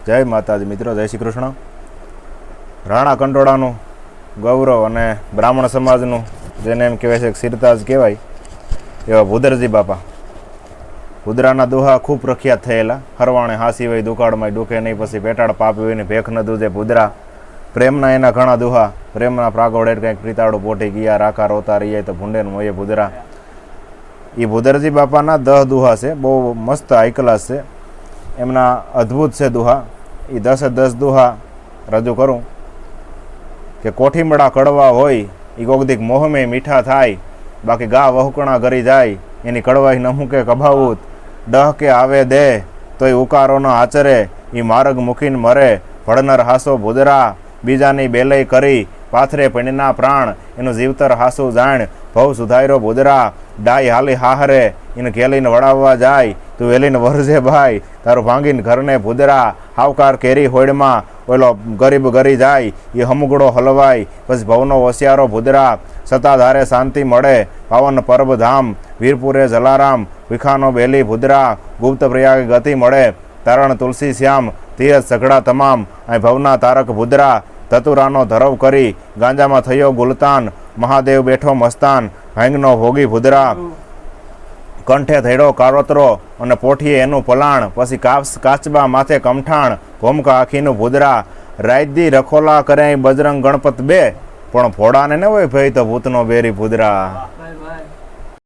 જય માતાજી મિત્રો, જય શ્રી કૃષ્ણ. રાણા કંટોળાનું ગૌરવ અને બ્રાહ્મણ સમાજનું જેને એમ કહેવાય છે સિરતાજ કહેવાય એવા ભૂદરજી બાપા. ભૂદરાના દુહા ખૂબ પ્રખ્યાત થયેલા. હરવાણે હાસી હોય દુકાળમાં ડૂકે નહીં, પછી પેટાળ પાપી હોય ને ભેખ ન દૂધે ભૂદરા. પ્રેમના એના ઘણા દુહા. પ્રેમના પ્રાગોડે કંઈક પ્રીતાળું પોટી ગયા રાકા રોતા રહીએ તો ભૂંડેન મોયે ભૂદરા. એ ભૂદરજી બાપાના 10 દુહા છે, બહુ મસ્ત હાઈ ક્લાસ છે. એમના અદ્ભુત છે દુહા. એ 10 દુહા રજૂ કરું કે કોઠીમડા કડવા હોય એ કોકદીક મોહમે મીઠા થાય, બાકી ગા વહુકણા કરી જાય એની કડવાઈ ન મૂકે કભાવૂત. ડહ કે આવે દે તોય ઉકારો ન આચરે, એ માર્ગ મૂકીને મરે ભળનર હાસો ભૂદરા. બીજાની બેલઈ કરી પાથરે પણના પ્રાણ, એનું જીવતર હાસું જાણ ભવ સુધાર્યો ભૂદરા. ડાઈ હાલી હાહરે એને ઘેલીને વડાવવા જાય, તું વેલીને વરજે ભાઈ તારું ભાંગીને ઘરને ભૂદરા. હાવકાર કેરી હોડમાં ઓલો ગરીબ ગરી જાય, એ હમુગડો હલવાય પછી ભવનો હોશિયારો ભૂદરા. સત્તાધારે શાંતિ મળે પાવન પરબ ધામ, વીરપુરે જલારામ વિખાનો બેલી ભૂદરા. ગુપ્ત પ્રયાગ ગતિ મળે તારણ તુલસી શ્યામ, તીરથ સઘળા તમામ અહીં ભવના તારક ભૂદરા. ધતુરાનો ધરવ કરી ગાંજામાં થયો ગુલતાન, મહાદેવ બેઠો મસ્તાન ભાંગનો ભોગી ભૂદરા. કંઠે થેડો કારોતરો અને પોઠીએ એનું પલાણ, પછી કાચબા માથે કમઠાણ ભૂમકા આખીનું ભૂદરા. રાયદી રખોલા કરે બજરંગ ગણપત બે, પણ ફોડાને ન હોય ભાઈ તો ભૂતનો બેરી ભૂદરા.